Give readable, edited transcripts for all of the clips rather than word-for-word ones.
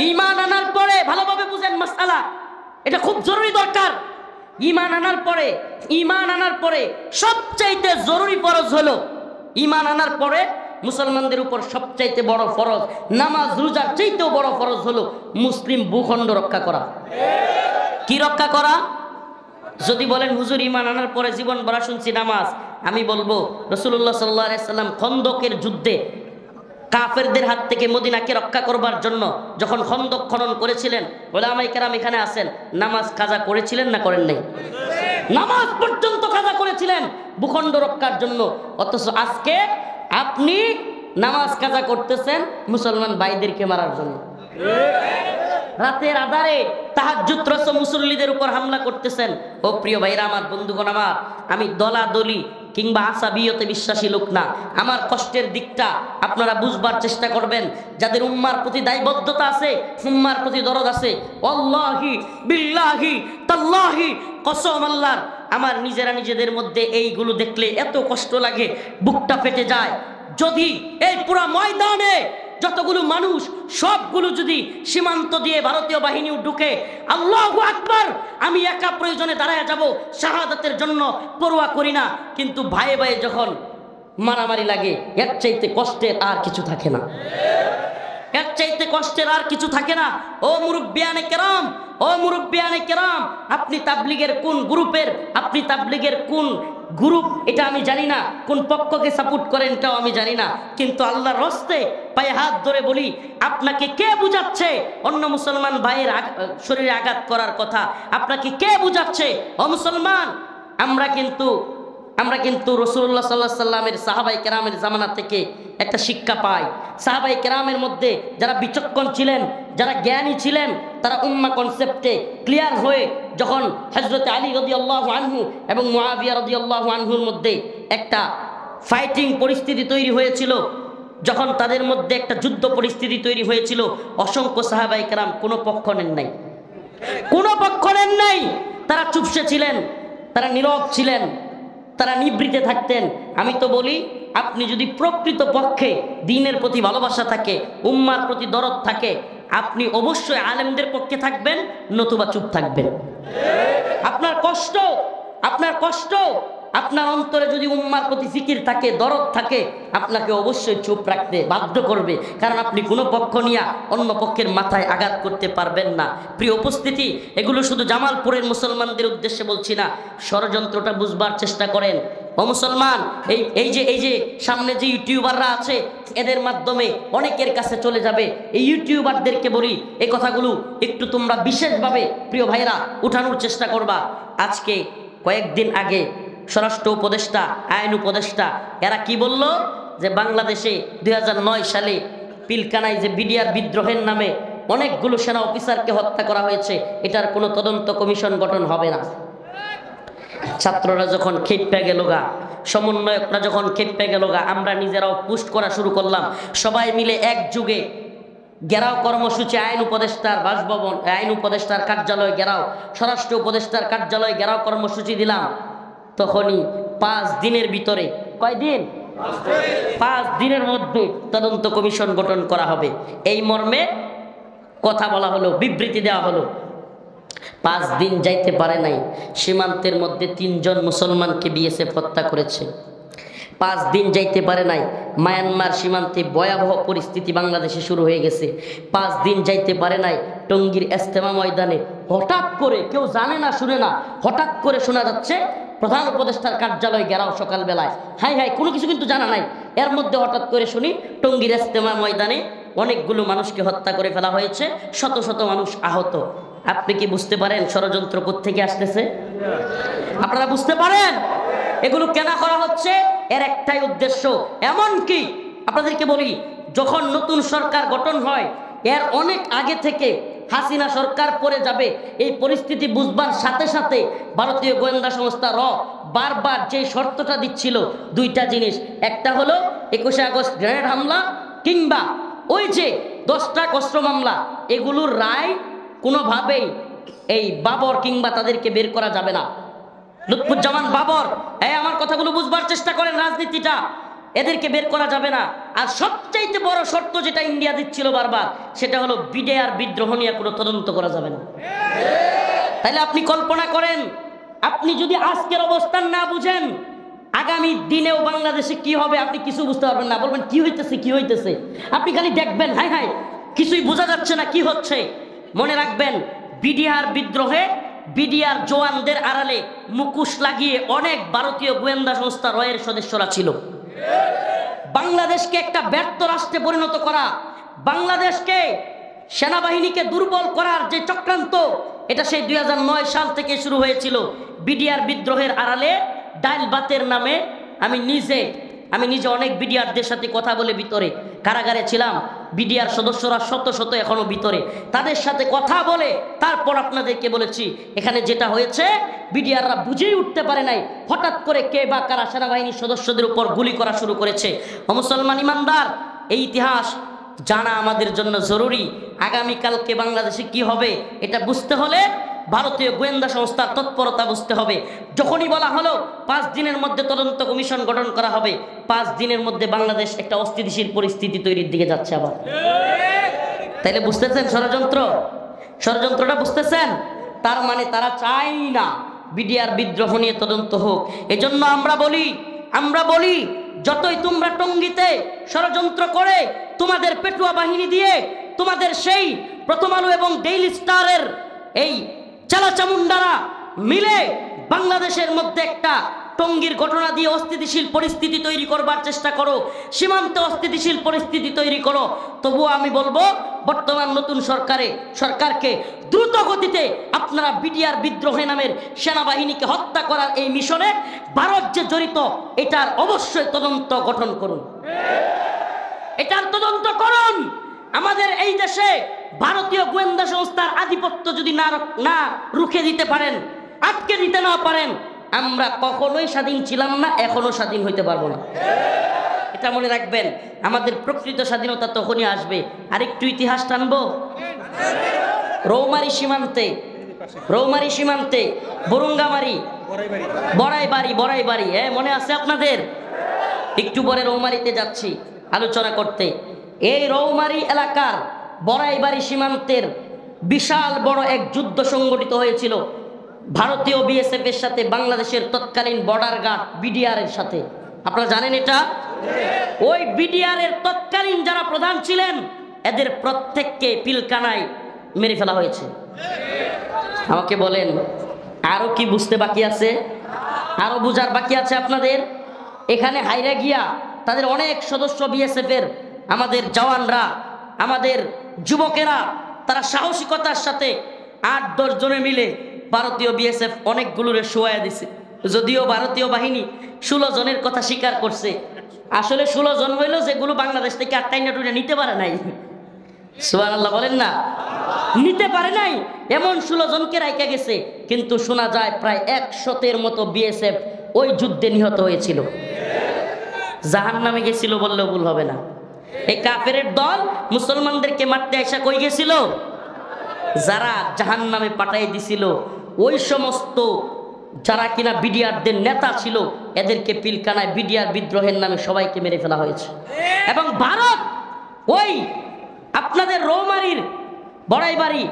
ঈমান আনার পরে ভালোভাবে বুঝেন মাসআলা, এটা খুব জরুরি দরকার। ঈমান আনার পরে সবচাইতে জরুরি ফরজ হলো, ঈমান আনার পরে মুসলমানদের উপর সবচাইতে বড় ফরজ, নামাজ রোজার চাইতেও বড় ফরজ হলো মুসলিম ভূখণ্ড রক্ষা করা। কি রক্ষা করা? যদি বলেন হুজুর ঈমান আনার পরে জীবন ভরা শুনছি নামাজ, আমি বলবো রাসূলুল্লাহ সাল্লাল্লাহু আলাইহি সাল্লাম খন্দকের যুদ্ধে কাফেরদের হাত থেকে মদিনাকে রক্ষা করবার জন্য যখন খন্দক খনন করেছিলেন, উলামায়ে কেরাম এখানে আছেন, নামাজ কাজা করেছিলেন না করেন নাই? নামাজ পর্যন্ত কাজা করেছিলেন ভূখণ্ড রক্ষার জন্য। অথচ আজকে আপনি নামাজ কাজা করতেছেন মুসলমান ভাইদেরকে মারার জন্য। রাতের আধারে তাহাজ্জুদরত মুসল্লিদের উপর হামলা করতেছেন। ও প্রিয় ভাইরা আমার, বন্ধুগণ আমার, আমি দলাদলি কিংবা আসাবিয়তে বিশ্বাসী লোক না। আমার কষ্টের দিকটা আপনারা বুঝবার চেষ্টা করবেন। যাদের উম্মার প্রতি দায়বদ্ধতা আছে, উম্মার প্রতি দরদ আছে, আল্লাহি বিল্লাহি তাল্লাহি কসম আল্লাহর, আমার নিজেদের মধ্যে এইগুলো দেখলে এত কষ্ট লাগে, বুকটা ফেটে যায়। যদি এই পুরো ময়দানে যতগুলো মানুষ সবগুলো যদি সীমান্ত দিয়ে ভারতীয় বাহিনী ঢুকে, আল্লাহু আকবার, আমি একা প্রয়োজনে দাঁড়ায় যাব শাহাদাতের জন্য, পরোয়া করি না। কিন্তু ভাই ভাই যখন মারামারি লাগে, এর চাইতে কষ্টের আর কিছু থাকে না, এর চাইতে কষ্টের আর কিছু থাকে না। ও মুরব্বিয়ানে কেরাম, ও মুরব্বিয়ানে কেরাম, আপনি তাবলীগের কোন গ্রুপের, আপনি তাবলীগের কোন গ্রুপ এটা আমি জানি না, কোন পক্ষকে সাপোর্ট করেন এটাও আমি জানি না, কিন্তু আল্লাহর রাস্তে পায়ে হাত ধরে বলি, আপনাকে কে বুঝাচ্ছে অন্য মুসলমান ভাইয়ের শরীরে আঘাত করার কথা? আপনাকে কে বুঝাচ্ছে? ও মুসলমান, আমরা কিন্তু রাসূলুল্লাহ সাল্লাল্লাহু আলাইহি সাল্লামের সাহাবায়ে কেরামের জামানা থেকে একটা শিক্ষা পাই। সাহাবায়ে কেরামের মধ্যে যারা বিচক্ষণ ছিলেন, যারা জ্ঞানী ছিলেন, তারা উম্মাহ কনসেপ্টে ক্লিয়ার হয়ে যখন হযরত আলী রাদিয়াল্লাহু আনহু এবং মুআবিয়া রাদিয়াল্লাহু আনহুর মধ্যে একটা ফাইটিং পরিস্থিতি তৈরি হয়েছিল, যখন তাদের মধ্যে একটা যুদ্ধ পরিস্থিতি তৈরি হয়েছিল, অসংখ্য সাহাবায়ে কেরাম কোনো পক্ষ নেন নাই, কোনো পক্ষ নেন নাই। তারা চুপসে ছিলেন, তারা নীরব ছিলেন, তারা নিবৃতে থাকতেন। আমি তো বলি, আপনি যদি প্রকৃত পক্ষে দ্বীনের প্রতি ভালোবাসা থাকে, উম্মার প্রতি দরদ থাকে, আপনি অবশ্যই আলেমদের পক্ষে থাকবেন, নতুবা চুপ থাকবেন। আপনার কষ্ট আপনার অন্তরে যদি উম্মার প্রতি ফিকির থাকে, দরদ থাকে, আপনাকে অবশ্যই চুপ রাখতে বাধ্য করবে, কারণ আপনি কোনো পক্ষ নিয়ে অন্য পক্ষের মাথায় আঘাত করতে পারবেন না। প্রিয় উপস্থিতি, এগুলো শুধু জামালপুরের মুসলমানদের উদ্দেশ্যে বলছি না, ষড়যন্ত্রটা বুঝবার চেষ্টা করেন। ও মুসলমান, এই যে সামনে যে ইউটিউবাররা আছে, এদের মাধ্যমে অনেকের কাছে চলে যাবে। এই ইউটিউবারদেরকে বলি, এই কথাগুলো একটু তোমরা বিশেষভাবে প্রিয় ভাইরা উঠানোর চেষ্টা করবা। আজকে কয়েকদিন আগে স্বরাষ্ট্র উপদেষ্টা, আইন উপদেষ্টা, এরা কি বলল যে বাংলাদেশে 2009 সালে পিলকানায় যে বিডিআর বিদ্রোহের নামে অনেকগুলো সেনা অফিসারকে হত্যা করা হয়েছে, এটার কোনো তদন্ত কমিশন গঠন হবে না। ছাত্ররা যখন খেপে গেল গা, সমন্বয়করা যখন খেপে গেল গা, আমরা নিজেরাও পোস্ট করা শুরু করলাম। সবাই মিলে একযোগে ঘেরাও কর্মসূচি, আইন উপদেষ্টার বাসভবন, আইন উপদেষ্টার কার্যালয় ঘেরাও, স্বরাষ্ট্র উপদেষ্টার কার্যালয় ঘেরাও কর্মসূচি দিলাম। তখনই 5 দিনের ভিতরে, কয়দিন? 5 দিনের মধ্যে তদন্ত কমিশন গঠন করা হবে, এই মর্মে কথা বলা হলো, বিবৃতি দেওয়া হলো। 5 দিন যাইতে পারে নাই, সীমান্তের মধ্যে 3 জন মুসলমানকে বিএসএফ হত্যা করেছে। 5 দিন যাইতে পারে নাই, মায়ানমার সীমান্তে ভয়াবহ পরিস্থিতি বাংলাদেশে শুরু হয়ে গেছে। 5 দিন যাইতে পারে নাই, টঙ্গীর ইজতেমা ময়দানে হঠাৎ করে, কেউ জানে না শুনে না, হঠাৎ করে শোনা যাচ্ছে প্রধান উপদেষ্টার কার্যালয় ঘেরাও সকালবেলায়। হাই কোনো কিছু কিন্তু জানা নাই, এর মধ্যে হঠাৎ করে শুনি টঙ্গীর ইজতেমা ময়দানে অনেকগুলো মানুষকে হত্যা করে ফেলা হয়েছে, শত শত মানুষ আহত। আপনি কি বুঝতে পারেন ষড়যন্ত্র কোত্থেকে আসতেছে? আপনারা বুঝতে পারেন এগুলো কেন করা হচ্ছে? এর একটাই উদ্দেশ্য। এমনকি আপনাদেরকে বলি, যখন নতুন সরকার গঠন হয়, এর অনেক আগে থেকে হাসিনা সরকার পড়ে যাবে, এই পরিস্থিতি বুঝবার সাথে সাথে ভারতীয় গোয়েন্দা সংস্থা র বারবার যে শর্তটা দিচ্ছিল, 2টা জিনিস। একটা হলো 21শে আগস্ট গ্রেনেড হামলা, কিংবা ওই যে 10টা অস্ত্র মামলা, এগুলোর রায় কোনোভাবেই এই বাবর কিংবা তাদেরকে বের করা যাবে না। লুৎফুজ্জামান বাবর, আমার কথাগুলো বুঝবার চেষ্টা করেন রাজনীতিটা। এদেরকে বের করা যাবে না। আর সবচাইতে বড় শর্ত যেটা ইন্ডিয়া দিচ্ছিল বারবার, সেটা হলো বিডিআর বিদ্রোহ নিয়ে কোনো তদন্ত করা যাবে না। তাহলে আপনি কল্পনা করেন, আপনি যদি আজকের অবস্থান না বুঝেন, আগামী দিনেও বাংলাদেশে কি হবে আপনি কিছু বুঝতে পারবেন না। বলবেন কি হইতেছে কি হইতেছে, আপনি খালি দেখবেন হাই হাই কিছুই বোঝা যাচ্ছে না কি হচ্ছে। মনে রাখবেন, বিডিআর বিদ্রোহে বিডিআর জওয়ানদের আড়ালে মুখোশ লাগিয়ে অনেক ভারতীয় গোয়েন্দা সংস্থা রয়ের সদস্যরা ছিল। বাংলাদেশকে একটা ব্যর্থ রাষ্ট্রে পরিণত করা, বাংলাদেশকে সেনাবাহিনীকে দুর্বল করার যে চক্রান্ত, এটা সেই 2009 সাল থেকে শুরু হয়েছিল। বিডিআর বিদ্রোহের আড়ালে ডাইল বাতের নামে আমি নিজে অনেক বিডিআরদের সাথে কথা বলে ভিতরে কারাগারে ছিলাম। বিডিআর সদস্যরা শত শত এখনো ভিতরে, তাদের সাথে কথা বলে তারপর আপনাদেরকে বলেছি এখানে যেটা হয়েছে বিডিআররা বুঝেই উঠতে পারে নাই, হঠাৎ করে কে বা কারা সেনাবাহিনীর সদস্যদের উপর গুলি করা শুরু করেছে। ও মুসলমান ইমানদার, এই ইতিহাস জানা আমাদের জন্য জরুরি। আগামীকালকে বাংলাদেশে কি হবে এটা বুঝতে হলে ভারতীয় গোয়েন্দা সংস্থার তৎপরতা বুঝতে হবে। যখনই বলা হলো 5 দিনের মধ্যে তদন্ত কমিশন গঠন করা হবে, 5 দিনের মধ্যে বাংলাদেশ একটা অস্থিতিশীল পরিস্থিতি তৈরির দিকে যাচ্ছে আবার। তাইলে বুঝতেছেন ষড়যন্ত্রটা বুঝতেছেন? তার মানে তারা চাই না বিডিআর বিদ্রোহ নিয়ে তদন্ত হোক। এজন্য আমরা বলি যতই তোমরা টঙ্গীতে ষড়যন্ত্র করে, তোমাদের পেটুয়া বাহিনী দিয়ে, তোমাদের সেই প্রথম আলো এবং ডেইলি স্টারের এই চালাচামুন্ডারা মিলে বাংলাদেশের মধ্যে একটা টঙ্গীর ঘটনা দিয়ে অস্থিতিশীল পরিস্থিতি তৈরি করবার চেষ্টা করো, সীমান্তে অস্থিতিশীল পরিস্থিতি তৈরি করো, তবুও আমি বলবো বর্তমান নতুন সরকারকে দ্রুত গতিতে আপনারা বিডিআর বিদ্রোহ নামের সেনাবাহিনীকে হত্যা করার এই মিশনে ভারত যে জড়িত এটার অবশ্যই তদন্ত গঠন করুন, এটার তদন্ত করুন। আমাদের এই দেশে ভারতীয় গোয়েন্দা সংস্থার আধিপত্য যদি না রুখে দিতে পারেন, আটকে দিতে না পারেন, আমরা কখনোই স্বাধীন ছিলাম না, এখনো স্বাধীন হইতে পারবো না। এটা মনে রাখবেন, আমাদের প্রকৃত স্বাধীনতা তখনই আসবে। আরেকটু ইতিহাস টানবো। রৌমারী সীমান্তে বরুঙ্গামারি বড়াইবাড়ি, হ্যাঁ মনে আছে আপনাদের? একটু পরে রৌমারীতে যাচ্ছি আলোচনা করতে। এই রৌমারী এলাকার বড়াইবাড়ি সীমান্তের বিশাল বড় এক যুদ্ধ সংগঠিত হয়েছিল ভারতীয় বিএসএফ এর সাথে বাংলাদেশের তৎকালীন বর্ডার গার্ড বিডিআর এর সাথে। আপনারা জানেন এটা? ওই বিডিআর এর তৎকালীন যারা প্রধান ছিলেন এদের প্রত্যেককে পিলকানায় মেরে ফেলা হয়েছে। আমাকে বলেন আরো কি বুঝতে বাকি আছে? আরো বুঝার বাকি আছে আপনাদের? এখানে হাইরা গিয়া তাদের অনেক সদস্য বিএসএফ এর, আমাদের জওয়ানরা, আমাদের যুবকেরা, তারা সাহসিকতার সাথে 8-10 জনে মিলে ভারতীয় বিএসএফ অনেকগুলোরে শোয়া দিছে। যদিও ভারতীয় বাহিনী 16 জনের কথা স্বীকার করছে, আসলে 16 জন হইল যেগুলো বাংলাদেশ থেকে আটটাইনা টুইনা নিতে পারে নাই। সুবহানাল্লাহ বলেন না, নিতে পারে নাই এমন 16 জনকে রাইখা গেছে। কিন্তু শোনা যায় প্রায় 100-এর মতো বিএসএফ ওই যুদ্ধে নিহত হয়েছিল, জাহান্নামে গেছিল বললেও ভুল হবে না। এই কাফেরের দল মুসলমানদেরকে মারতে আসা কই গেছিল? যারা জাহান্নামে পাঠাই দিছিল ওই সমস্ত যারা কিনা বিডিআরদের নেতা ছিল, এদেরকে পিলকানায় বিডিআর বিদ্রোহের নামে সবাইকে মেরে ফেলা হয়েছে। এবং ভারত ওই আপনাদের রৌমারীর বড়াইবাড়ি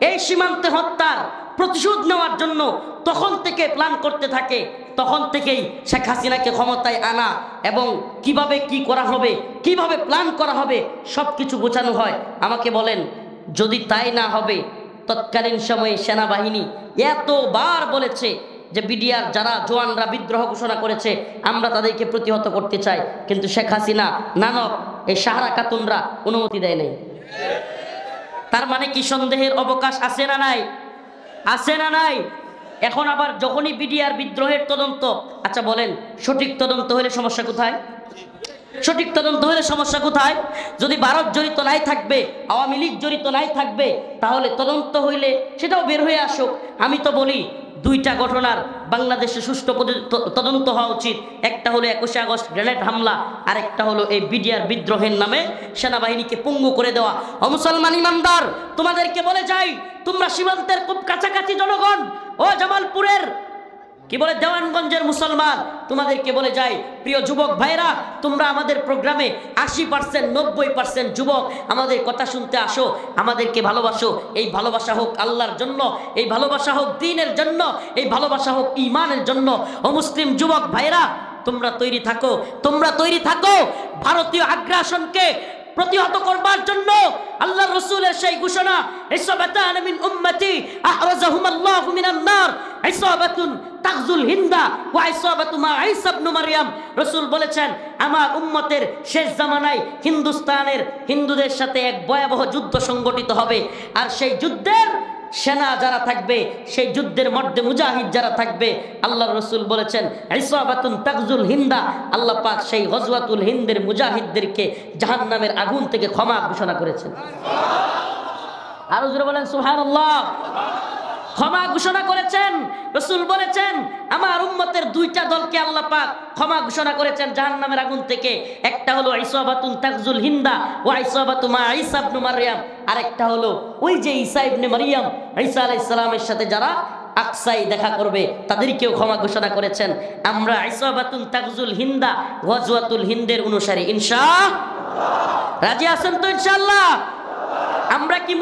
এই সীমান্তে হত্যার প্রতিশোধ নেওয়ার জন্য তখন থেকে প্ল্যান করতে থাকে। তখন থেকেই শেখ হাসিনাকে ক্ষমতায় আনা এবং কিভাবে কি করা হবে, কিভাবে প্ল্যান করা হবে, সব কিছু গোছানো হয়। আমাকে বলেন, যদি তাই না হবে, তৎকালীন সময়ে সেনাবাহিনী এতবার বলেছে যে বিডিআর যারা জওয়ানরা বিদ্রোহ ঘোষণা করেছে আমরা তাদেরকে প্রতিহত করতে চাই, কিন্তু শেখ হাসিনা, নানক, এই সাহারা খাতুনরা অনুমতি দেয় নাই। তার মানে কি সন্দেহের অবকাশ আছে না নাই? আছে না নাই? এখন আবার যখনই বিডিআর বিদ্রোহের তদন্ত, আচ্ছা বলেন সঠিক তদন্ত হলে সমস্যা কোথায়? সঠিক তদন্ত হলে সমস্যা কোথায়? যদি ভারত জড়িত নাই থাকবে, আওয়ামী লীগ জড়িত নাই থাকবে, তাহলে তদন্ত হইলে সেটাও বের হয়ে আসুক। আমি তো বলি 2টা ঘটনার বাংলাদেশে সুষ্ঠু তদন্ত হওয়া উচিত। একটা হলো 21শে আগস্ট গ্রেনেড হামলা, আর একটা হলো এই বিডিআর বিদ্রোহের নামে সেনাবাহিনীকে পঙ্গু করে দেওয়া। ও মুসলমান ইমানদার, তোমাদেরকে বলে যাই, তোমরা সীমান্তের খুব কাছাকাছি জনগণ, ও জামালপুরের কি বলে দেওয়ানগঞ্জের মুসলমান তোমাদেরকে বলে যাই, প্রিয় যুবক ভাইরা, তোমরা আমাদের প্রোগ্রামে 80% 90% যুবক আমাদের কথা শুনতে আসো, আমাদেরকে ভালোবাসো। এই ভালোবাসা হোক আল্লাহর জন্য, এই ভালোবাসা হোক দ্বীনের জন্য, এই ভালোবাসা হোক ঈমানের জন্য। ও মুসলিম যুবক ভাইরা, তোমরা তৈরি থাকো, তোমরা তৈরি থাকো ভারতীয় আগ্রাসনকে প্রতিহত করবার জন্য। আল্লাহর রাসূলের সেই ঘোষণা, ইসাবাতান মিন উম্মতি আহরাজাহুমাল্লাহু মিনান নার, ইসাবাতুন তাগজুল হিন্দা ওয়া ইসাবাতু মা ঈসা ইবনে মারইয়াম। রাসূল বলেছেন, আমার উম্মতের শেষ জামানায় হিন্দুস্তানের হিন্দুদের সাথে এক ভয়াবহ যুদ্ধ সংগঠিত হবে, আর সেই যুদ্ধের সেনা যারা থাকবে, সেই যুদ্ধের মধ্যে মুজাহিদ যারা থাকবে, আল্লাহর রাসূল বলেছেন ইসাবাতুন তাগজুল হিন্দা, আল্লাহ পাক সেই গজওয়াতুল হিন্দের মুজাহিদদেরকে জাহান্নামের আগুন থেকে ক্ষমা ঘোষণা করেছেন। আর জোরে বলেন সুবহানাল্লাহ। ক্ষমা ঘোষণা করেছেন। রাসূল বলেছেন, আমার উম্মতের দুইটা দলকে আল্লাহ পাক ক্ষমা ঘোষণা করেছেন জাহান্নামের আগুন থেকে। একটা হলো ইসাবাতুন তাগজুল হিন্দা ওয়া ইসাবাতু মা ঈসা ইবনে মারইয়াম, আরেকটা হলো ওই যে ঈসা ইবনে মারইয়াম, ঈসা আলাইহিস সালামের সাথে যারা আকসাই দেখা করবে, তাদেরকেও ক্ষমা ঘোষণা করেছেন। আমরা ইসাবাতুন তাগজুল হিন্দা গজওয়াতুল হিন্দের অনুসারী, ইনশাআল্লাহ। রাজি আছেন তো ইনশাআল্লাহ? আমরা কি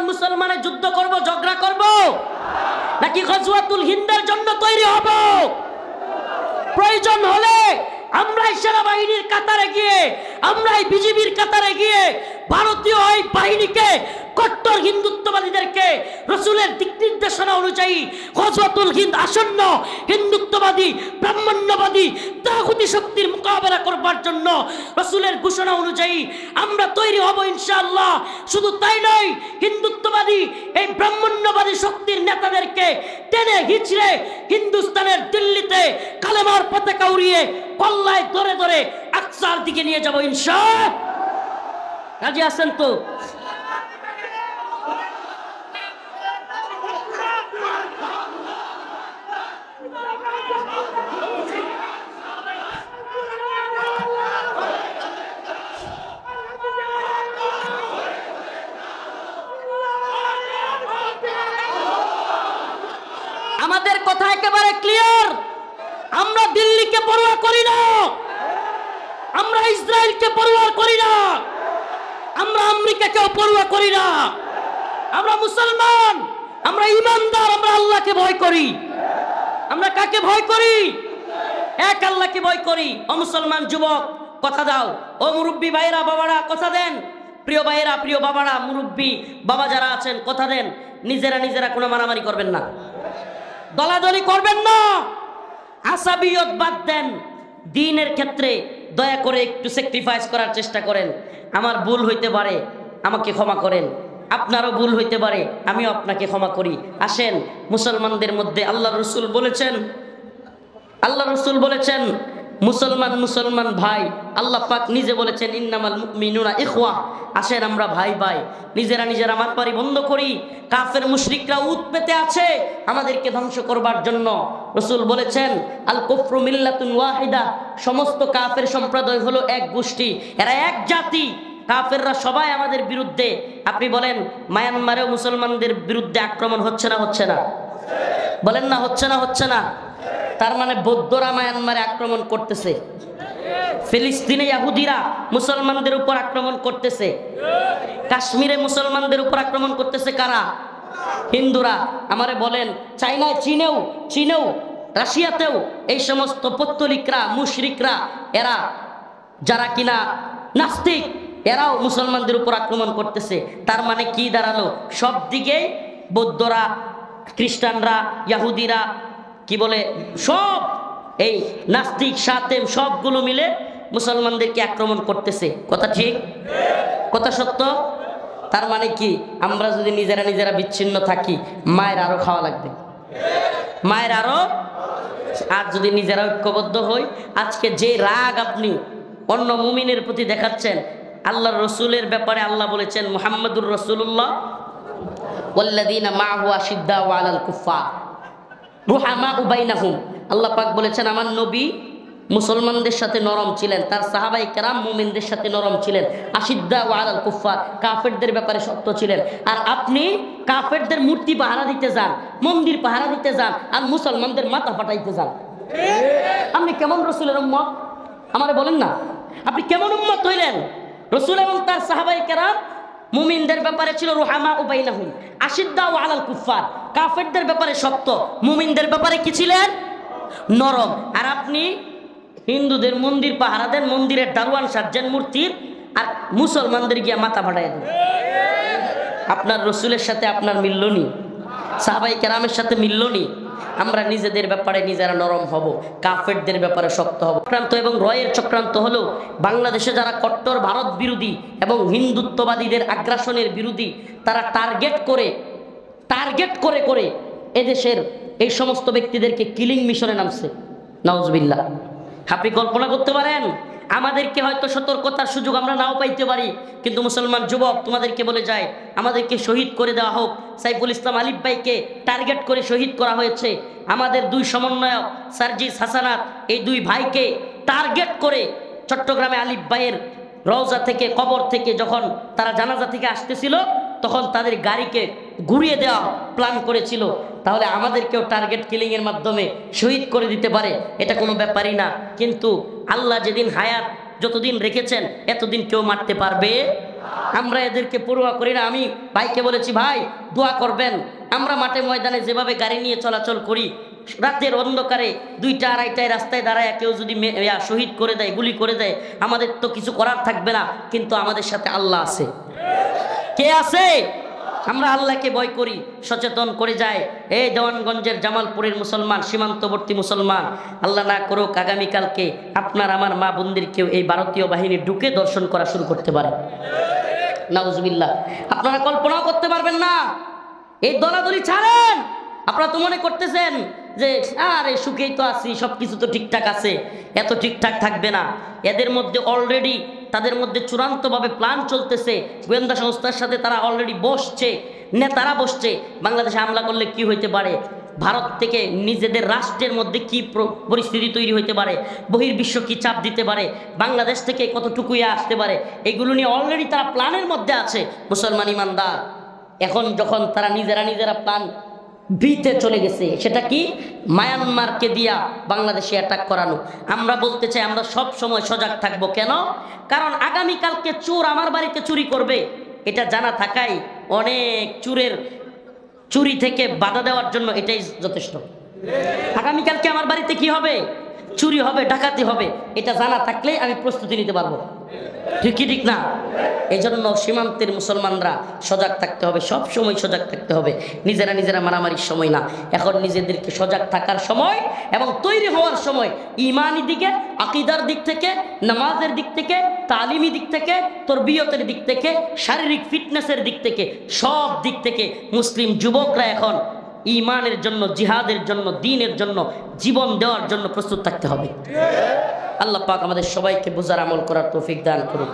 মুসলমানে যুদ্ধ করব, ঝগড়া করব, নাকি গজওয়াতুল হিন্দের জন্য তৈরি হব? প্রয়োজন হলে আমরাই সেনাবাহিনীর কাতারে গিয়ে, আমরাই বিজিবির কাতারে গিয়ে ভারতীয় এই বাহিনীকে, কট্টর হিন্দুত্ববাদীদেরকে রাসূলের দিক নির্দেশনা অনুযায়ী গজওয়াতুল হিন্দ আসন্ন হিন্দুত্ববাদী ব্রাহ্মণ্যবাদী তাগুতি শক্তির মোকাবেলা করবার জন্য রাসূলের ঘোষণা অনুযায়ী আমরা তৈরি হব ইনশাআল্লাহ। শুধু তাই নয়, হিন্দুত্ববাদী এই ব্রাহ্মণ্যবাদী শক্তির নেতাদেরকে টেনে হিচড়ে হিন্দুস্তানের দিল্লিতে কালেমার পতাকা উড়িয়ে কল্লায় ধরে ধরে আকসার দিকে নিয়ে যাব ইনশাআল্লাহ। রাজি আছেন তো? আমাদের কথা একেবারে ক্লিয়ার। আমরা দিল্লিকে পরোয়া করি না, আমরা ইসরায়েলকে পরোয়া করি না, আমরা আমেরিকাকেও পরোয়া করি না। আমরা মুসলমান, আমরা ঈমানদার, আমরা আল্লাহকে ভয় করি। আমরা কাকে ভয় করি? এক আল্লাহকে ভয় করি। ও মুসলমান যুবক, কথা দাও। ও মুরব্বী ভাইরা, বাবারা, কথা দেন। প্রিয় ভাইরা, প্রিয় বাবারা, মুরব্বী বাবা যারা আছেন, কথা দেন। নিজেরা কোনো মারামারি করবেন না, দলাদলি করবেন না, আসাবিয়ত বাদ দেন। দ্বীনের ক্ষেত্রে দয়া করে একটু স্যাক্রিফাইস করার চেষ্টা করেন। আমার ভুল হইতে পারে, আমাকে ক্ষমা করেন। আপনারও ভুল হইতে পারে, আমিও আপনাকে ক্ষমা করি। আসেন, মুসলমানদের মধ্যে আল্লাহ রসুল বলেছেন মুসলমান ভাই। আল্লাহ পাক নিজে বলেছেন ইন্নামাল মুমিনুনা ইখওয়া। আসেন আমরা ভাই ভাই, নিজেরা মারামারি বন্ধ করি। কাফের মুশরিকরা উত পেতে আছে আমাদেরকে ধ্বংস করবার জন্য। রসুল বলেছেন আল কুফরু মিল্লাতুন ওয়াহিদা, সমস্ত কাফের সম্প্রদায় হলো এক গোষ্ঠী, এরা এক জাতি। কাফেররা সবাই আমাদের বিরুদ্ধে। আপনি বলেন, মায়ানমারেও মুসলমানদের বিরুদ্ধে আক্রমণ হচ্ছে না? বলেন না, হচ্ছে না? তার মানে বৌদ্ধরা মায়ানমারে আক্রমণ করতেছে, ফিলিস্তিনে ইহুদিরা মুসলমানদের উপর আক্রমণ করতেছে, কাশ্মীরে মুসলমানদের উপর আক্রমণ করতেছে কারা? হিন্দুরা। আমারে বলেন, চাইনায়, চীনেও, রাশিয়াতেও এই সমস্ত পত্তলিকরা, মুশরিকরা, এরা যারা কিনা নাস্তিক, এরাও মুসলমানদের উপর আক্রমণ করতেছে। তার মানে কি দাঁড়ালো? সব দিকে বৌদ্ধরা, খ্রিস্টানরা, ইহুদিরা, কি বলে, সব এই নাস্তিক সাতেম সবগুলো মিলে মুসলমানদেরকে আক্রমণ করতেছে। কথা ঠিক? কথা সত্য? তার মানে কি, আমরা যদি নিজেরা বিচ্ছিন্ন থাকি, মায়ের আরো খাওয়া লাগবে, মায়ের আরো। আর যদি নিজেরা ঐক্যবদ্ধ হই, আজকে যে রাগ আপনি অন্য মুমিনের প্রতি দেখাচ্ছেন, আল্লাহর রসুলের ব্যাপারে আল্লাহ বলেছেন মুহাম্মাদুর রাসূলুল্লাহ ওয়াল্লাযীনা মাআহু আশিদ্দাউ আলাল কুফফার রুহামাউ বাইনাহুম। আল্লাহ পাক বলেছেন আমার নবী মুসলমানদের সাথে নরম ছিলেন, তার সাহাবায়ে কেরাম মুমিনদের সাথে নরম ছিলেন। আশিদ্দা আলাল কুফার, কাফেরদের ব্যাপারে শক্ত ছিলেন। আর আপনি কাফেরদের মূর্তি পাহারা দিতে যান, মন্দির পাহারা দিতে যান, আর মুসলমানদের মাথা ফাটাইতে যান। আপনি কেমন রসুলের উম্মত আমারে বলেন না? আপনি কেমন উম্মত হইলেন? রসুল এবং তার সাহাবায়ে কেরাম মুমিনদের ব্যাপারে ছিল রুহামা বাইনাহুম, আশিদ্দা আলাল কুফার, কাফেরদের ব্যাপারে শক্ত, মুমিনদের ব্যাপারে কি ছিলেন? নরম। আর আপনি হিন্দুদের মন্দির পাহারা দেন, মন্দিরের দারোয়ান সাজ্জান মূর্তির, আর মুসলমানদের গিয়া মাথা ফাটাই দেন। আপনার রসুলের সাথে আপনার মিলল নি, সাহাবায়ে কেরামের সাথে মিলল নি। আমরা নিজেদের ব্যাপারে নিজেরা নরম হব, কাফেরদের ব্যাপারে শক্ত হব। চক্রান্ত এবং রয়ের চক্রান্ত হলো বাংলাদেশে যারা কট্টর ভারত বিরোধী এবং হিন্দুত্ববাদীদের আগ্রাসনের বিরোধী, তারা টার্গেট করে করে এদেশের এই সমস্ত ব্যক্তিদেরকে কিলিং মিশনে নামছে। নাউজুবিল্লাহ। আপনি কল্পনা করতে পারেন, আমাদেরকে হয়তো সতর্কতার সুযোগ আমরা নাও পাইতে পারি, কিন্তু মুসলমান যুবক তোমাদেরকে বলে যায় আমাদেরকে শহীদ করে দেওয়া হোক। সাইফুল ইসলাম আলিফ ভাইকে টার্গেট করে শহীদ করা হয়েছে। আমাদের দুই সমন্বয়ক সার্জিস হাসানাত, এই দুই ভাইকে টার্গেট করে চট্টগ্রামে আলিফ ভাইয়ের রওজা থেকে, কবর থেকে যখন তারা জানাজা থেকে আসতেছিল, তখন তাদের গাড়িকে ঘুরিয়ে দেওয়া প্ল্যান করেছিল। তাহলে আমাদেরকেও টার্গেট কিলিংয়ের মাধ্যমে শহীদ করে দিতে পারে, এটা কোনো ব্যাপারই না। কিন্তু আল্লাহ যেদিন হায়াত যতদিন রেখেছেন, এতদিন কেউ মারতে পারবে? আমরা এদেরকে পরোয়া করি না। আমি ভাইকে বলেছি, ভাই দোয়া করবেন। আমরা মাঠে ময়দানে যেভাবে গাড়ি নিয়ে চলাচল করি, রাতের অন্ধকারে 2টা 2:30টায় রাস্তায় দাঁড়ায় কেউ যদি শহীদ করে দেয়, গুলি করে দেয়, আমাদের তো কিছু করার থাকবে না। কিন্তু আমাদের সাথে আল্লাহ আছে। কে আছে? আমরা আল্লাহকে ভয় করি, সচেতন করে যায়। এই দেওয়ানগঞ্জের জামালপুরের মুসলমান, সীমান্তবর্তী মুসলমান, আল্লাহ না করুক আগামীকালকে আপনার আমার মা বোনদেরকেও এই ভারতীয় বাহিনী ঢুকে দর্শন করা শুরু করতে পারে। নাউজুবিল্লাহ। আপনারা কল্পনাও করতে পারবেন না। এই দলাদলি ছাড়েন। আপনারা তো মনে করতেছেন যে আরে সুখেই তো আছি, সব কিছু তো ঠিকঠাক আছে। এত ঠিকঠাক থাকবে না। এদের মধ্যে অলরেডি তাদের মধ্যে চূড়ান্তভাবে প্ল্যান চলতেছে। গোয়েন্দা সংস্থার সাথে তারা অলরেডি বসছে, নেতারা বসছে। বাংলাদেশে হামলা করলে কি হইতে পারে, ভারত থেকে নিজেদের রাষ্ট্রের মধ্যে কি পরিস্থিতি তৈরি হইতে পারে, বহির্বিশ্ব কি চাপ দিতে পারে, বাংলাদেশ থেকে কতটুকু আসতে পারে, এগুলো নিয়ে অলরেডি তারা প্ল্যানের মধ্যে আছে। মুসলমান ইমানদার, এখন যখন তারা নিজেরা প্ল্যান বিতে চলে গেছে, সেটা কি? মায়ানমারকে দিয়া বাংলাদেশে অ্যাটাক করানো। আমরা বলতে চাই আমরা সব সময় সজাগ থাকবো। কেন? কারণ আগামীকালকে চোর আমার বাড়িতে চুরি করবে, এটা জানা থাকাই অনেক চুরের চুরি থেকে বাধা দেওয়ার জন্য এটাই যথেষ্ট। আগামীকালকে আমার বাড়িতে কি হবে? চুরি হবে, ডাকাতি হবে, এটা জানা থাকলেই আমি প্রস্তুতি নিতে পারবো। ঠিক কি ঠিক না? এই জন্য সীমান্তের মুসলমানরা সজাগ থাকতে হবে, সব সময় সজাগ থাকতে হবে। নিজেরা মারামারির সময় না, এখন নিজেদেরকে সজাগ থাকার সময় এবং তৈরি হওয়ার সময়। ইমানি দিকে, আকীদার দিক থেকে, নামাজের দিক থেকে, তালিমি দিক থেকে, তরবিয়তের দিক থেকে, শারীরিক ফিটনেসের দিক থেকে, সব দিক থেকে মুসলিম যুবকরা এখন ইমানের জন্য, জিহাদের জন্য, দ্বীনের জন্য, জীবন দেওয়ার জন্য প্রস্তুত থাকতে হবে। আল্লাহ পাক আমাদের সবাইকে বুঝার আমল করার তৌফিক দান করুন।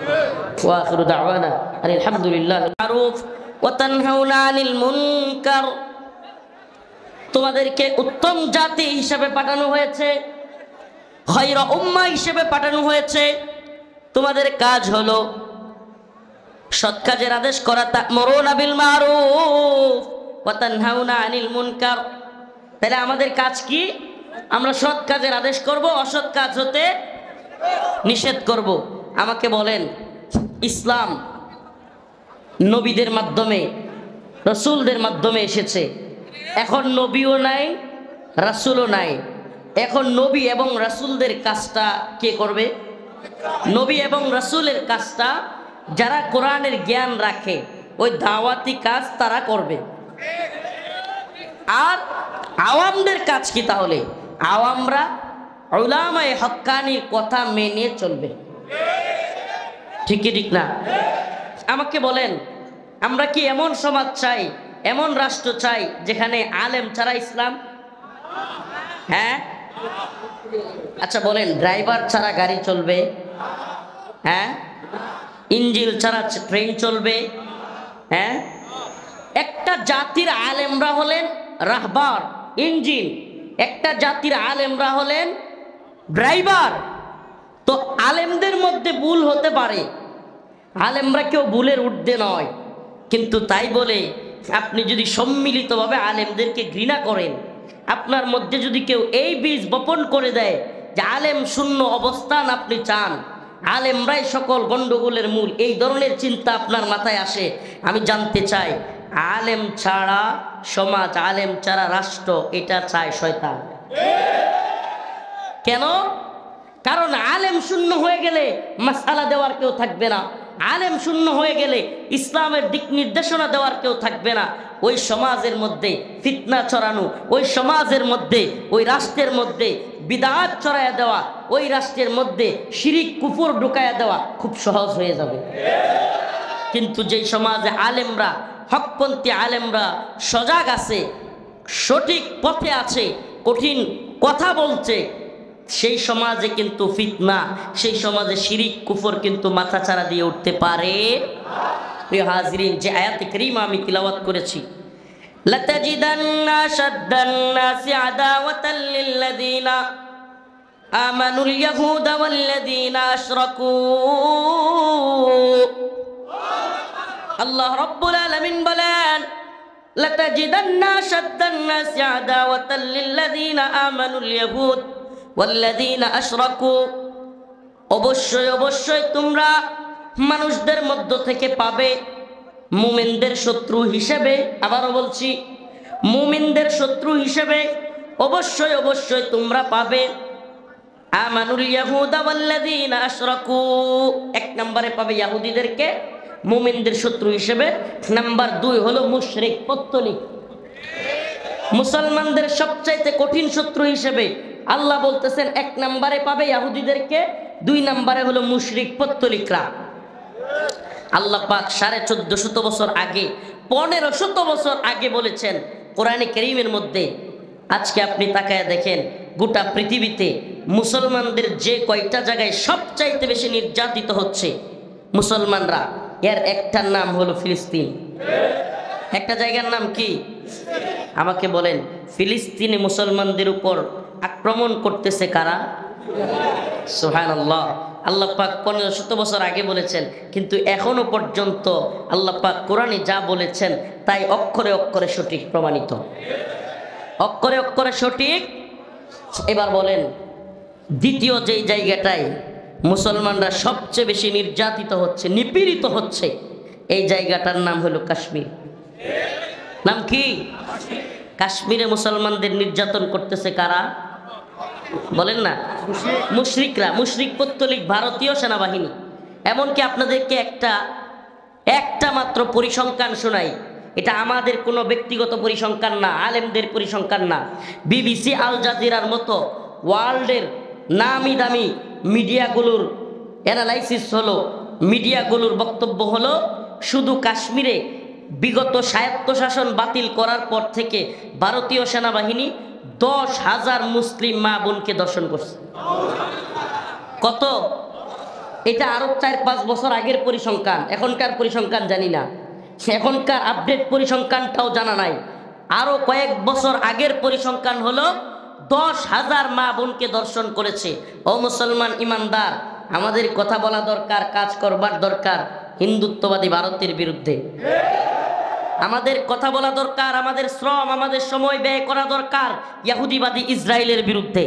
ওয়া আখিরু দাওয়ানা আলহামদুলিল্লাহ। মারুফ ওয়া তানহাউনা আনিল মুনকার। তোমাদেরকে উত্তম জাতি হিসেবে পাঠানো হয়েছে, খায়রা উম্মাহ হিসেবে পাঠানো হয়েছে। তোমাদের কাজ হলো সৎ কাজের আদেশ করা, তা'মুরুনা বিল মারুফ ওয়া তানহাউনা আনিল মুনকার। তাহলে আমাদের কাজ কি? আমরা সৎ কাজের আদেশ করব, অসৎ কাজ হতে নিষেধ করব। আমাকে বলেন, ইসলাম নবীদের মাধ্যমে, রাসূলদের মাধ্যমে এসেছে। এখন নবীও নাই, রাসূলও নাই। এখন নবী এবং রাসূলদের কাজটা কে করবে? নবী এবং রাসূলের কাজটা যারা কোরআনের জ্ঞান রাখে, ওই দাওয়াতি কাজ তারা করবে। আর আওয়ামদের কাজ কি তাহলে? আওয়ামরা উলামায়ে হক্কানির কথা মেনে চলবে। ঠিক কি ঠিক না? আমাকে বলেন, আমরা কি এমন সমাজ চাই, এমন রাষ্ট্র চাই যেখানে আলেম ছাড়া ইসলাম? হ্যাঁ? আচ্ছা বলেন, ড্রাইভার ছাড়া গাড়ি চলবে? হ্যাঁ? ইঞ্জিল ছাড়া ট্রেন চলবে? হ্যাঁ? একটা জাতির আলেমরা হলেন রাহবার, ইঞ্জিল। একটা জাতির আলেমরা হলেন ড্রাইভার। তো আলেমদের মধ্যে ভুল হতে পারে, আলেমরা কেউ ভুলের ঊর্ধ্বে নয়, কিন্তু তাই বলে আপনি যদি সম্মিলিতভাবে আলেমদেরকে ঘৃণা করেন, আপনার মধ্যে যদি কেউ এই বীজ বপন করে দেয় যে আলেম শূন্য অবস্থান আপনি চান, আলেমরাই সকল গণ্ডগোলের মূল, এই ধরনের চিন্তা আপনার মাথায় আসে, আমি জানতে চাই আলেম ছাড়া সমাজ, আলেম ছাড়া রাষ্ট্র, এটা চায় শয়তান। কেন? কারণ আলেম শূন্য হয়ে গেলে মাসআলা দেওয়ার কেউ থাকবে না, আলেম শূন্য হয়ে গেলে ইসলামের দিক নির্দেশনা দেওয়ার কেউ থাকবে না। ওই সমাজের মধ্যে ফিতনা ছড়ানো, ওই সমাজের মধ্যে, ওই রাষ্ট্রের মধ্যে বিদআত ছড়ায়া দেওয়া, ওই রাষ্ট্রের মধ্যে শিরিক কুফর ঢুকায়া দেওয়া খুব সহজ হয়ে যাবে। কিন্তু যেই সমাজে আলেমরা, হকপন্থী আলেমরা সজাগ আছে, সঠিক পথে আছে, কঠিন কথা বলছে, সেই সমাজে কিন্তু ফিতনা, সেই সমাজে শিরিক কুফর কিন্তু মাথাচাড়া দিয়ে উঠতে পারে। প্রিয় হাজরিন, যে আয়াতে কারিমা আমি তিলাওয়াত করেছি, লাতাজিদান্না শাদ্দান নাসি আদাওয়াতাল লিল্লাযিনা আমানুল ইয়াহুদা ওয়াল্লাযিনা আশরাকু। আল্লাহ রাব্বুল আলামিন বলেন, লাতাজিদান্না শাদ্দান নাসি আদাওয়াতাল লিল্লাযিনা আমানুল ইয়াহুদ ওয়াল্লাযিনা আশরাকু। অবশ্যই অবশ্যই তোমরা মানুষদের মধ্য থেকে পাবে মুমিনদের শত্রু হিসেবে, আবারও বলছি, মুমিনদের শত্রু হিসেবে অবশ্যই অবশ্যই তোমরা পাবে আমানুল ইয়াহুদা ওয়াল্লাযিনা আশরাকু। এক নম্বরে পাবে ইহুদিদেরকে মুমিনদের শত্রু হিসেবে। নাম্বার 2 হলো মুশরিক, পত্তলিক, মুসলমানদের সবচাইতে কঠিন শত্রু হিসেবে আল্লাহ বলতেছেন, এক নম্বরে পাবে ইহুদিদেরকে, 2 নম্বরে হলো মুশরিক পত্তলিকরা। আল্লাহ পাক 1450 বছর আগে, 1500 বছর আগে বলেছেন কোরআনে কারীমের মধ্যে। আজকে আপনি তাকায় দেখেন গোটা পৃথিবীতে মুসলমানদের যে কয়টা জায়গায় সবচাইতে বেশি নির্যাতিত হচ্ছে মুসলমানরা, এর একটার নাম হলো ফিলিস্তিন। একটা জায়গার নাম কি? আমাকে বলেন, ফিলিস্তিনে মুসলমানদের উপর আক্রমণ করতেছে কারা? সুবহানাল্লাহ। আল্লাহ পাক 1500 বছর আগে বলেছেন, কিন্তু এখনো পর্যন্ত আল্লাহ পাক কোরআনে যা বলেছেন তাই অক্ষরে অক্ষরে সঠিক প্রমাণিত, অক্ষরে অক্ষরে সঠিক। এবার বলেন, দ্বিতীয় যেই জায়গাটায় মুসলমানরা সবচেয়ে বেশি নির্যাতিত হচ্ছে, নিপীড়িত হচ্ছে, এই জায়গাটার নাম হলো কাশ্মীর। নাম কি? কাশ্মীরে মুসলমানদের নির্যাতন করতেছে কারা? বলেন না, মুশরিকরা, মুশরিক পত্তলিক ভারতীয় সেনাবাহিনী। এমনকি আপনাদেরকে একটা মাত্র পরিসংখ্যান শোনাই, এটা আমাদের কোনো ব্যক্তিগত পরিসংখ্যান না, আলেমদের পরিসংখ্যান না। বিবিসি, আল জাজিরার মতো ওয়ার্ল্ডের নামি দামি মিডিয়াগুলোর অ্যানালাইসিস হলো, মিডিয়াগুলোর বক্তব্য হলো, শুধু কাশ্মীরে বিগত স্বায়ত্তশাসন বাতিল করার পর থেকে ভারতীয় সেনাবাহিনী 10,000 মুসলিম মা বোনকে দর্শন করছে। কত? এটা আরো 4-5 বছর আগের পরিসংখ্যান, এখনকার পরিসংখ্যান জানি না, এখনকার আপডেট পরিসংখ্যানটাও জানা নাই। আরো কয়েক বছর আগের পরিসংখ্যান হলো 10,000 মা বোনকে দর্শন করেছে। ও মুসলমান ইমানদার, আমাদের কথা বলা দরকার, কাজ করবার দরকার হিন্দুত্ববাদী ভারতের বিরুদ্ধে। আমাদের কথা বলা দরকার, আমাদের শ্রম, আমাদের সময় ব্যয় করা দরকার ইহুদিবাদী ইসরায়েলের বিরুদ্ধে।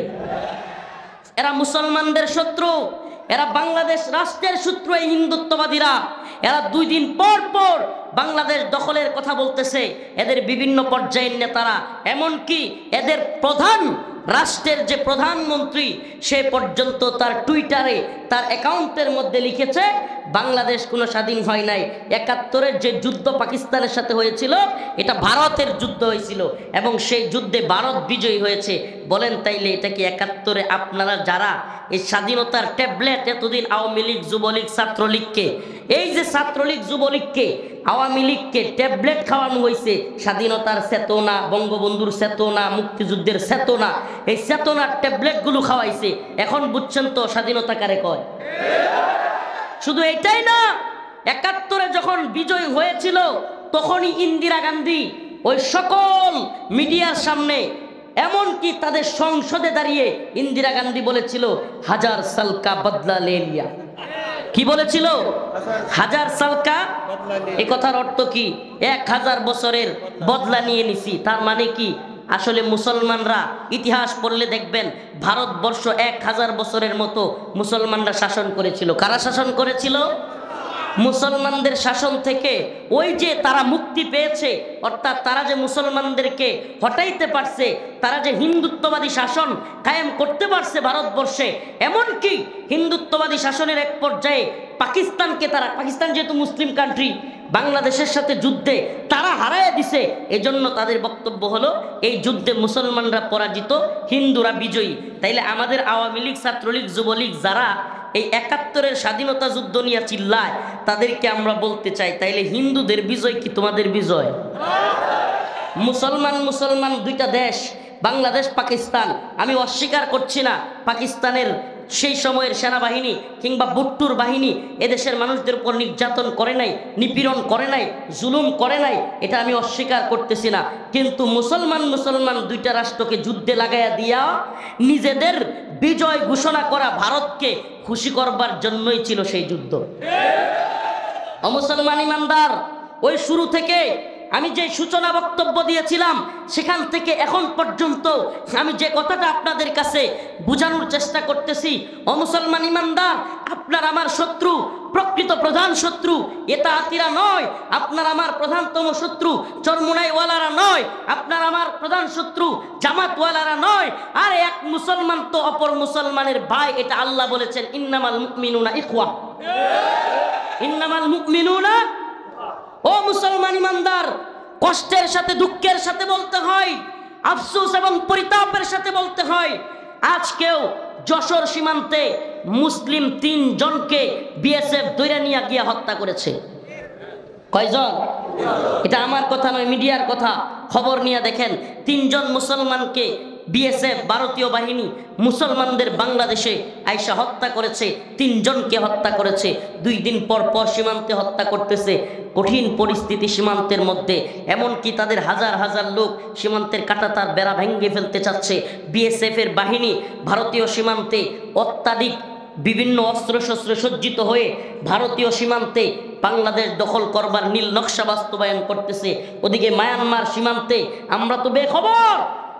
এরা মুসলমানদের শত্রু, এরা বাংলাদেশ রাষ্ট্রের শত্রু। এই হিন্দুত্ববাদীরা, এরা 2 দিন পর পর বাংলাদেশ দখলের কথা বলতেছে। এদের বিভিন্ন পর্যায়ের নেতারা, এমনকি এদের প্রধান, রাষ্ট্রের যে প্রধানমন্ত্রী, সে পর্যন্ত তার টুইটারে, তার অ্যাকাউন্টের মধ্যে লিখেছে বাংলাদেশ কোনো স্বাধীন হয় নাই। 71-এর যে যুদ্ধ পাকিস্তানের সাথে হয়েছিল, এটা ভারতের যুদ্ধ হয়েছিল এবং সেই যুদ্ধে ভারত বিজয়ী হয়েছে। বলেন তাইলে এটা কি 71-এ আপনারা যারা এই স্বাধীনতার ট্যাবলেট এতদিন আওয়ামী লীগ, যুবলীগ, ছাত্রলীগকে, এই যে ছাত্রলীগ, যুবলীগকে, আওয়ামী লীগকে ট্যাবলেট খাওয়ানো হয়েছে, স্বাধীনতার চেতনা, বঙ্গবন্ধুর চেতনা, মুক্তিযুদ্ধের চেতনা, এই চেতনার ট্যাবলেটগুলো খাওয়াইছে। এখন বুঝছেন তো স্বাধীনতা কারে কয়? শুধু এটাই না, 71-এ যখন বিজয় হয়েছিল তখনই ইন্দিরা গান্ধী ওই সকল মিডিয়ার সামনে এমনকি তাদের সংসদে দাঁড়িয়ে ইন্দিরা গান্ধী বলেছিল 1000 সাল কা বদলা লে লিয়া। কি বলেছিল? 1000 সাল কা। এই কথার অর্থ কি? 1000 বছরের বদলা নিয়ে নিছি। তার মানে কি? আসলে মুসলমানরা ইতিহাস পড়লে দেখবেন ভারতবর্ষ 1000 বছরের মতো মুসলমানরা শাসন করেছিল। কারা শাসন করেছিল? মুসলমানদের শাসন থেকে ওই যে তারা মুক্তি পেয়েছে, অর্থাৎ তারা যে মুসলমানদেরকে হটাইতে পারছে, তারা যে হিন্দুত্ববাদী শাসন কায়েম করতে পারছে ভারতবর্ষে, এমনকি হিন্দুত্ববাদী শাসনের এক পর্যায়ে পাকিস্তানকে তারা, পাকিস্তান যেহেতু মুসলিম কান্ট্রি, বাংলাদেশের সাথে যুদ্ধে তারা হারায় দিছে। এজন্য তাদের বক্তব্য হলো এই যুদ্ধে মুসলমানরা পরাজিত, হিন্দুরা বিজয়ী। তাইলে আমাদের আওয়ামী লীগ, ছাত্রলীগ, যুবলীগ যারা এই 71-এর স্বাধীনতা যুদ্ধ নিয়ে চিল্লায়, তাদেরকে আমরা বলতে চাই, তাইলে হিন্দুদের বিজয় কি তোমাদের বিজয়? মুসলমান দুইটা দেশ, বাংলাদেশ, পাকিস্তান। আমি অস্বীকার করছি না পাকিস্তানের সেই সময়ের সেনাবাহিনী কিংবা বুট্টুর বাহিনী এদেশের মানুষদের উপর নির্যাতন করে নাই, নিপীড়ন করে নাই, জুলুম করে নাই, এটা আমি অস্বীকার করতেছি না। কিন্তু মুসলমান দুইটা রাষ্ট্রকে যুদ্ধে লাগাইয়া দিয়া নিজেদের বিজয় ঘোষণা করা ভারতকে খুশি করবার জন্যই ছিল সেই যুদ্ধ। অমুসলমান ইমানদার, ওই শুরু থেকে আমি যে সূচনা বক্তব্য দিয়েছিলাম সেখান থেকে এখন পর্যন্ত আমি যে কথাটা আপনাদের কাছে বোঝানোর চেষ্টা করতেছি, অমুসলমান ইমানদার, আপনার আমার শত্রু, প্রকৃত প্রধান শত্রু এটা আতিরা নয়। আপনার আমার প্রধানতম শত্রু চরমুনাইওয়ালারা নয়, আপনার আমার প্রধান শত্রু জামাতওয়ালারা নয়। আর এক মুসলমান তো অপর মুসলমানের ভাই, এটা আল্লাহ বলেছেন ইন্নামাল মুমিনুনা ইখওয়া, ইন্নামাল মুমিনুনা। ও মুসলমান ইমানদার, কষ্টের সাথে দুঃখের সাথে বলতে হয়, আফসোস এবং পরিতাপের সাথে বলতে হয়, আজকেও যশোর সীমান্তে মুসলিম 3 জনকে বিএসএফ ধরে নিয়ে গিয়ে হত্যা করেছে। কয়জন? এটা আমার কথা নয়, মিডিয়ার কথা। খবর নিয়ে দেখেন, 3 জন মুসলমানকে বিএসএফ, ভারতীয় বাহিনী, মুসলমানদের বাংলাদেশে আইসা হত্যা করেছে। 3 জনকে হত্যা করেছে। 2 দিন পর পর সীমান্তে হত্যা করতেছে। কঠিন পরিস্থিতি সীমান্তের মধ্যে, এমনকি তাদের হাজার হাজার লোক সীমান্তের কাঁটাতার বেড়া ভেঙে ফেলতে চাচ্ছে। বিএসএফের বাহিনী ভারতীয় সীমান্তে অত্যাধিক বিভিন্ন অস্ত্রশস্ত্র সজ্জিত হয়ে ভারতীয় সীমান্তে বাংলাদেশ দখল করবার নীল নকশা বাস্তবায়ন করতেছে। ওদিকে মায়ানমার সীমান্তে আমরা তো বেখবর,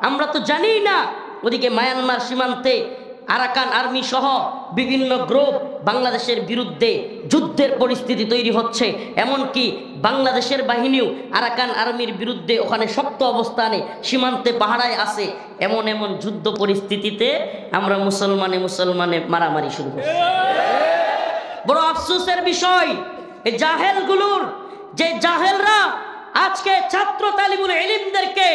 আমরা তো জানি না। ওদিকে মায়ানমার সীমান্তে আরাকান আর্মি সহ বিভিন্ন গ্রুপ বাংলাদেশের বিরুদ্ধে যুদ্ধের পরিস্থিতি তৈরি হচ্ছে। এমনকি বাংলাদেশের বাহিনীও আরাকান আর্মির বিরুদ্ধে ওখানে শক্ত অবস্থানে সীমান্তে পাহারায় আছে। এমন এমন যুদ্ধ পরিস্থিতিতে আমরা মুসলমানে মারামারি শুরু করছি। বড় আফসোসের বিষয়, এই জাহেলগুলোর, যে জাহেলরা আজকে ছাত্র তালিবুল ইলমদেরকে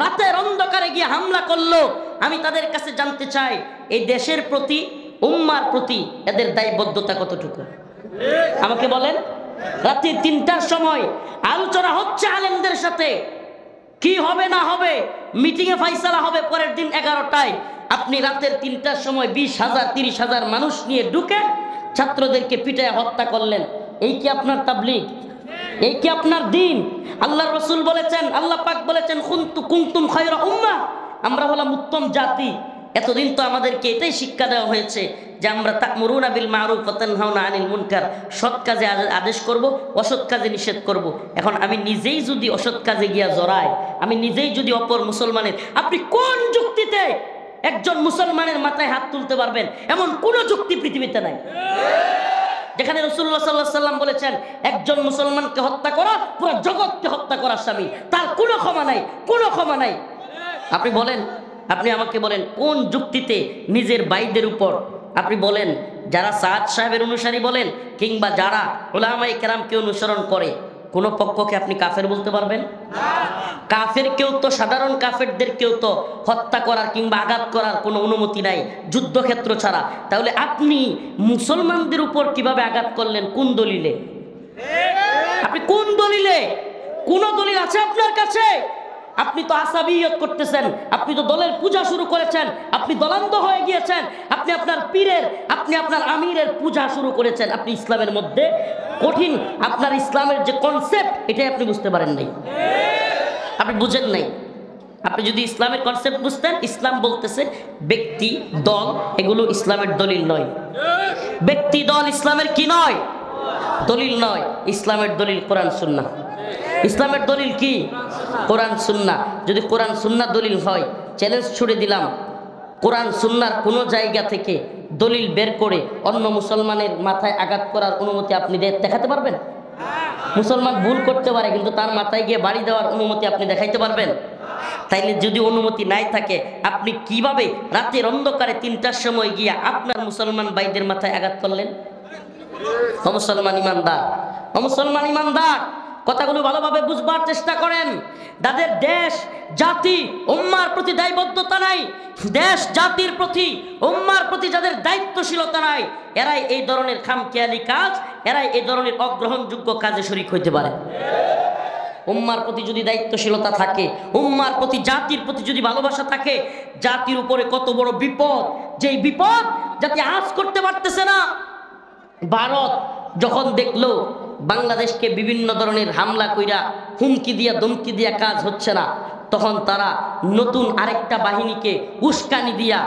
রাতের অন্ধকারে গিয়ে হামলা করলো, আমি তাদের কাছে জানতে চাই এই দেশের প্রতি, উম্মার প্রতি এদের দায়বদ্ধতা কতটুকু? আমাকে বলেন। রাতে 3টার সময় আলোচনা হচ্ছে আলেমদের সাথে, কি হবে না হবে, মিটিংয়ে ফাইসালা হবে পরের দিন 11টায়। আপনি রাতের 3টার সময় 20,000 30,000 মানুষ নিয়ে ঢুকে ছাত্রদেরকে পিটায় হত্যা করলেন। এই কি আপনার তাবলীগ? এই কি আপনার দিন? আল্লাহ রসুল বলেছেন, আল্লাহ পাক বলেছেন কুনতুম খায়রা উম্মাহ, আমরা হলাম উত্তম জাতি। এতদিন তো আমাদেরকে এটাই শিক্ষা দেওয়া হয়েছে যে আমরা তা'মুরুনা বিল মা'রুফ ওয়া তানহাউনা আনিল মুনকার, সৎ কাজে আদেশ করব, অসৎ কাজে নিষেধ করব। এখন আমি নিজেই যদি অসৎ কাজে গিয়া জড়াই, আমি নিজেই যদি অপর মুসলমানের, আপনি কোন যুক্তিতে একজন মুসলমানের মাথায় হাত তুলতে পারবেন? এমন কোন যুক্তি পৃথিবীতে নাই যেখানে রাসূলুল্লাহ সাল্লাল্লাহু আলাইহি ওয়াসাল্লাম বলেছেন একজন মুসলমানকে হত্যা করা পুরো জগৎকে হত্যা করার শামিল, তার কোনো ক্ষমা নাই, কোনো ক্ষমা নাই। আপনি বলেন, আপনি আমাকে বলেন কোন যুক্তিতে নিজের ভাইদের উপর, আপনি বলেন যারা সাদ সাহেবের অনুসারী বলেন কিংবা যারা উলামায়ে কেরামকে অনুসরণ করে, কোন পক্ষকে আপনি কাফের বলতে পারবেন? কাফের কেউ তো, সাধারণ কাফেরদের কেউ তো হত্যা করার কিংবা আঘাত করার কোনো অনুমতি নাই যুদ্ধক্ষেত্র ছাড়া। তাহলে আপনি মুসলমানদের উপর কিভাবে আঘাত করলেন? কোন দলিলে? আপনি কোন দলিলে? কোন দলিল আছে আপনার কাছে? আপনি তো আসাবিয়ত করতেছেন, আপনি তো দলের পূজা শুরু করেছেন, আপনি দলান্ধ হয়ে গিয়েছেন, আপনি আপনার পীরের, আপনি আপনার আমিরের পূজা শুরু করেছেন। আপনি ইসলামের মধ্যে কঠিন, আপনার ইসলামের যে কনসেপ্ট এটাই আপনি বুঝতে পারেন নাই, আপনি বুঝেন নাই। আপনি যদি ইসলামের কনসেপ্ট বুঝতেন, ইসলাম বলতেছে ব্যক্তি দল এগুলো ইসলামের দলিল নয়। ব্যক্তি দল ইসলামের কি নয়? দলিল নয়। ইসলামের দলিল কোরআন সুন্নাহ। ইসলামের দলিল কি? কোরআন সুন্নাহ। যদি কোরআন সুন্নাহ দলিল হয়, চ্যালেঞ্জ ছুড়ে দিলাম, কোরআন সুন্নাহর কোনো জায়গা থেকে দলিল বের করে অন্য মুসলমানের মাথায় আঘাত করার অনুমতি আপনি দেখাতে পারবেন? মুসলমান ভুল করতে পারে, কিন্তু তার মাথায় গিয়ে বাড়ি দেওয়ার অনুমতি আপনি দেখাইতে পারবেন? তাইলে যদি অনুমতি নাই থাকে, আপনি কিভাবে রাতের অন্ধকারে 3টার সময় গিয়া আপনার মুসলমান ভাইদের মাথায় আঘাত করলেন? মুসলমান ইমানদার, মুসলমান ইমানদার, কথাগুলো ভালোভাবে বুঝবার চেষ্টা করেন। তাদের দেশ জাতি উম্মার প্রতি দায়বদ্ধতা নাই, দেশ জাতির প্রতি উম্মার প্রতি যাদের দায়িত্বশীলতা নাই, এরাই এই ধরনের খামখেয়ালি কাজ, এরাই এই ধরনের অগ্রহণযোগ্য কাজে শরীক হইতে পারে। উম্মার প্রতি যদি দায়িত্বশীলতা থাকে, উম্মার প্রতি জাতির প্রতি যদি ভালোবাসা থাকে, জাতির উপরে কত বড় বিপদ, যেই বিপদ জাতি আজ করতে পারতেছে না। ভারত যখন দেখলো বাংলাদেশকে বিভিন্ন ধরনের হামলা কইরা হুমকি দিয়া ধমকি দিয়া কাজ হচ্ছে না, তখন তারা নতুন আরেকটা বাহিনীকে উস্কানি দিয়া,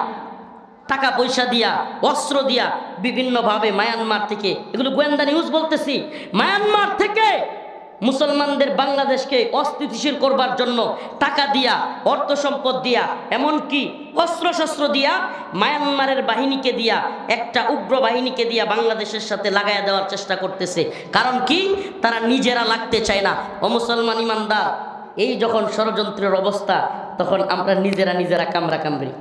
টাকা পয়সা দিয়া, অস্ত্র দিয়া বিভিন্নভাবে মায়ানমার থেকে, এগুলো গোয়েন্দা নিউজ বলতেছি, মায়ানমার থেকে মুসলমানদের বাংলাদেশকে অস্থিতিশীল করবার জন্য টাকা দিয়া, অর্থ সম্পদ দিয়া, এমনকি অস্ত্রশস্ত্র দিয়া মায়ানমারের বাহিনীকে দিয়া, একটা উগ্র বাহিনীকে দিয়া বাংলাদেশের সাথে লাগাইয়া দেওয়ার চেষ্টা করতেছে। কারণ কি? তারা নিজেরা লাগতে চায় না। ও মুসলমান ইমানদার, এই যখন ষড়যন্ত্রের অবস্থা, তখন আমরা নিজেরা কামড়া কামড়ি।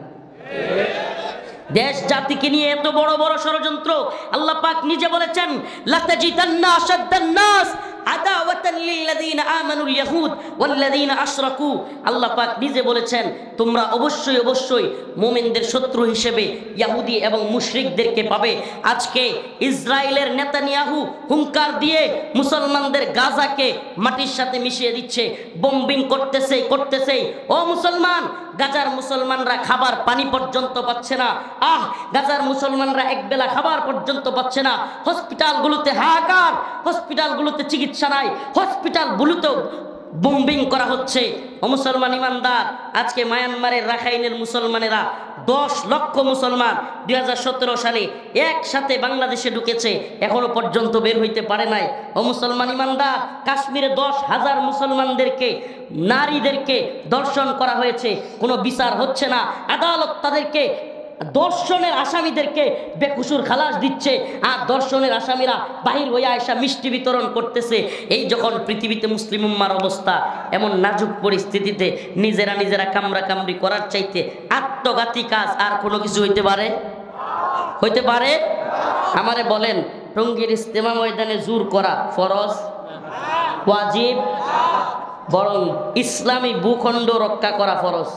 দেশ জাতিকে নিয়ে এত বড় বড় ষড়যন্ত্র, আল্লাহ পাক নিজে বলেছেন, লাতাজিদান্না আশাদ্দান নাস আদাওয়াতান লিল্লাযিনা আমানুল ইয়াহুদ ওয়াল্লাযিনা আশরাকু। আল্লাহ পাক নিজে বলেছেন, তোমরা অবশ্যই অবশ্যই মুমিনদের শত্রু হিসেবে ইহুদি এবং মুশরিকদেরকে পাবে। আজকে ইসরায়েলের নেতানিয়াহু হুঙ্কার দিয়ে মুসলমানদের গাজাকে মাটির সাথে মিশিয়ে দিচ্ছে, বোম্বিং করতেছে। ও মুসলমান, গাজার মুসলমানরা খাবার পানি পর্যন্ত পাচ্ছে না। গাজার মুসলমানরা একবেলা খাবার পর্যন্ত পাচ্ছে না। হসপিটালগুলোতে হাহাকার, হসপিটালগুলোতে চিকিৎসা নাই, হসপিটালগুলোতেও বোম্বিং করা হচ্ছে। ও মুসলমান ইমানদার, আজকে মায়ানমারের রাখাইনের মুসলমানেরা 10 লক্ষ মুসলমান 2017 সালে একসাথে বাংলাদেশে ঢুকেছে, এখনো পর্যন্ত বের হইতে পারে নাই। ও মুসলমান ইমানদার, কাশ্মীরে 10,000 মুসলমানদেরকে, নারীদেরকে ধর্ষণ করা হয়েছে, কোনো বিচার হচ্ছে না। আদালত তাদেরকে, দর্শনের আসামিদেরকে বেকসুর খালাস দিচ্ছে, আর দর্শনের আসামিরা বাহির হয়ে আয়সা মিষ্টি বিতরণ করতেছে। এই যখন পৃথিবীতে মুসলিম উম্মার অবস্থা, এমন নাজুক পরিস্থিতিতে নিজেরা কামড়া কামড়ি করার চাইতে আত্মঘাতী কাজ আর কোনো কিছু হইতে পারে? আমারে বলেন, টঙ্গীর ইজতেমা ময়দানে জোর করা ফরজ, ওয়াজিব, বরং ইসলামী ভূখণ্ড রক্ষা করা ফরজ।